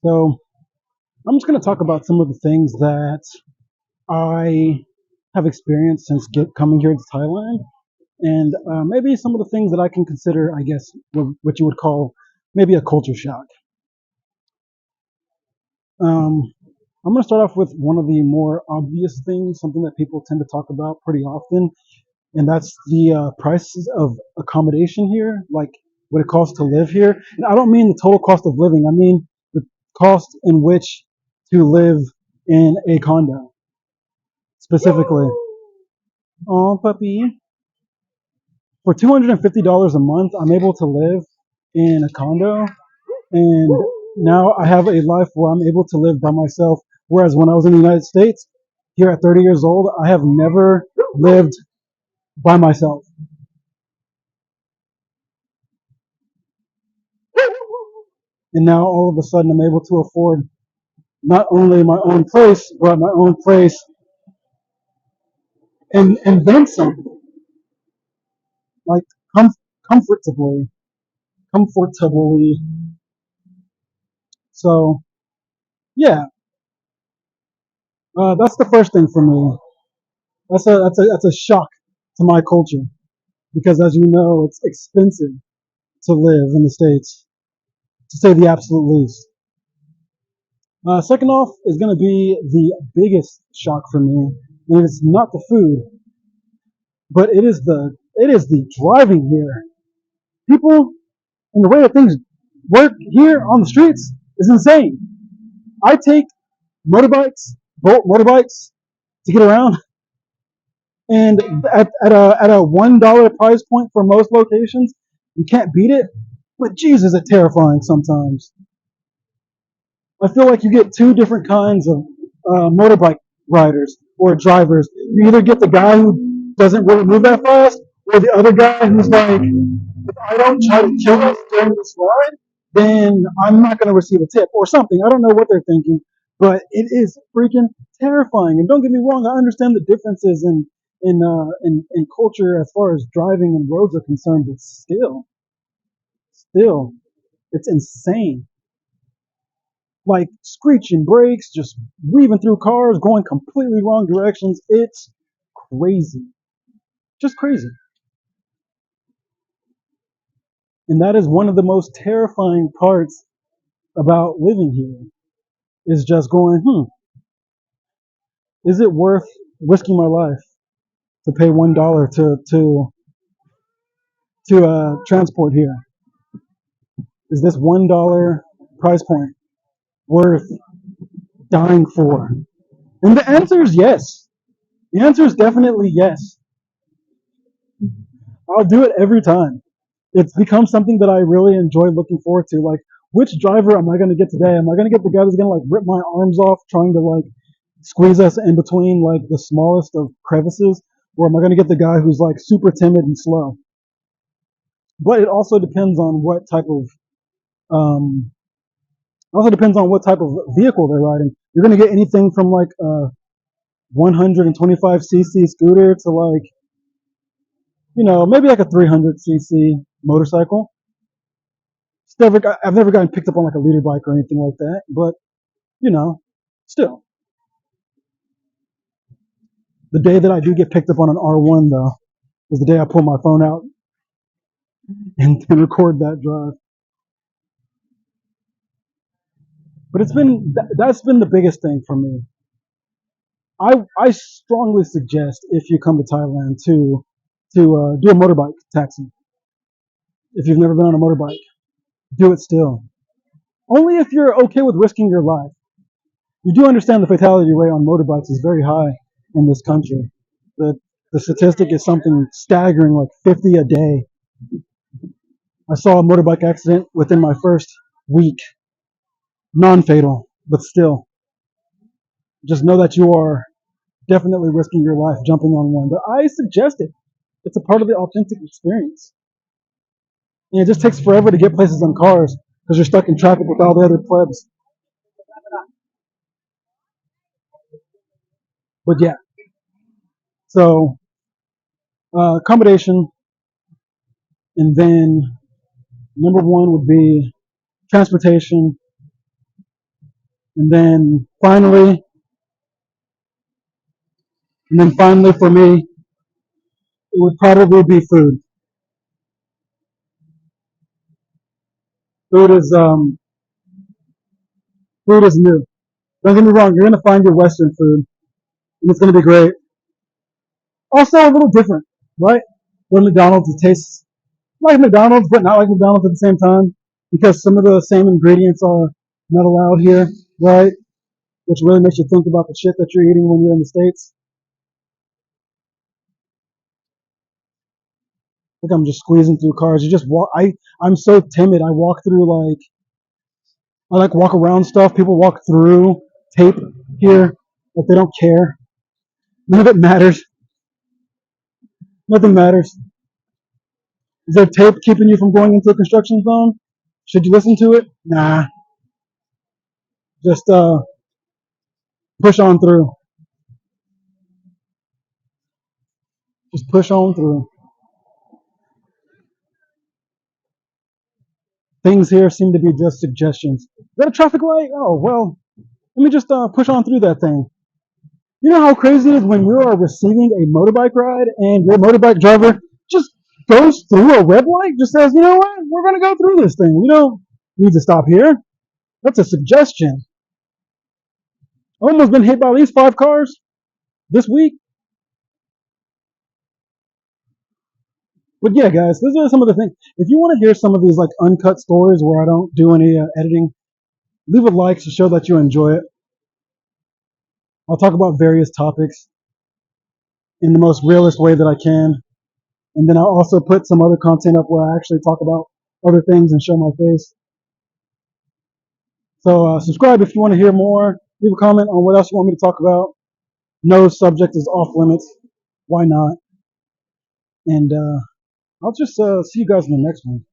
So I'm just going to talk about some of the things that I have experienced since coming here to Thailand, and maybe some of the things that I can consider, I guess, what you would call maybe a culture shock. Um, I'm going to start off with one of the more obvious things, something that people tend to talk about pretty often, and that's the prices of accommodation here, like what it costs to live here. And I don't mean the total cost of living, I mean the cost in which to live in a condo specifically. Oh, puppy. For $250 a month, I'm able to live in a condo, and now I have a life where I'm able to live by myself. Whereas when I was in the United States, here at 30 years old, I have never lived by myself. And now all of a sudden, I'm able to afford not only my own place, but my own place and then some, like com- comfortably, comfortably. So yeah, that's the first thing for me. That's a shock to my culture because, as you know, it's expensive to live in the states, to say the absolute least. Second off is going to be the biggest shock for me, and it's not the food, but it is the driving here. People and the way that things work here on the streets is insane. I take motorbikes, Bolt motorbikes, to get around, and at a $1 price point for most locations, you can't beat it. But Jesus, it's terrifying sometimes. I feel like you get two different kinds of motorbike riders or drivers. You either get the guy who doesn't really move that fast, or the other guy who's like, if I don't try to kill us during this ride, then I'm not going to receive a tip or something. I don't know what they're thinking, but it is freaking terrifying. And don't get me wrong, I understand the differences in culture as far as driving and roads are concerned, but still, it's insane. Like screeching brakes, just weaving through cars, going completely wrong directions. It's crazy, just crazy. And that is one of the most terrifying parts about living here is just going, is it worth risking my life to pay $1 to transport here? Is this $1 price point worth dying for? And the answer is yes. The answer is definitely yes. I'll do it every time. It's become something that I really enjoy looking forward to. Like, which driver am I going to get today? Am I going to get the guy that's going to like rip my arms off trying to like squeeze us in between like the smallest of crevices? Or am I going to get the guy who's like super timid and slow? But it also depends on what type of um, also depends on what type of vehicle they're riding. You're going to get anything from like a 125cc scooter to like maybe like a 300cc motorcycle. I've never gotten picked up on like a leader bike or anything like that, but you know, still, the day that I do get picked up on an R1 though was the day I pull my phone out and record that drive. But that's been the biggest thing for me. I strongly suggest if you come to Thailand to do a motorbike taxi. If you've never been on a motorbike, do it still. Only if you're okay with risking your life. You do understand the fatality rate on motorbikes is very high in this country. The the statistic is something staggering, like 50 a day. I saw a motorbike accident within my first week, non-fatal, but still, just know that you are definitely risking your life jumping on one. But I suggest it. It's a part of the authentic experience. And it just takes forever to get places on cars because you're stuck in traffic with all the other plebs. But yeah, so accommodation, and then number one would be transportation, And then finally, for me, it would probably be food. Food is food is new. Don't get me wrong, you're gonna find your Western food, and it's gonna be great. Also a little different, right? Go to McDonald's, it tastes like McDonald's, but not like McDonald's at the same time, because some of the same ingredients are not allowed here, right? Which really makes you think about the shit that you're eating when you're in the States. Like I'm just squeezing through cars. You just walk. I'm so timid. I walk through like I like walk around stuff. People walk through tape here. Like they don't care. None of it matters. Nothing matters. Is there tape keeping you from going into a construction zone? Should you listen to it? Nah. Just push on through. Just push on through. Things here seem to be just suggestions. Is that a traffic light? Oh well. Let me just push on through that thing. You know how crazy it is when you are receiving a motorbike ride and your motorbike driver just goes through a red light, just says, you know what, we're going to go through this thing. We don't need to stop here. That's a suggestion. I've almost been hit by at least 5 cars this week. But yeah, guys, those are some of the things. If you want to hear some of these like uncut stories where I don't do any editing, leave a like to show that you enjoy it. I'll talk about various topics in the most realist way that I can. And then I'll also put some other content up where I actually talk about other things and show my face. So subscribe if you want to hear more. Leave a comment on what else you want me to talk about. No subject is off limits. Why not? And I'll just see you guys in the next one.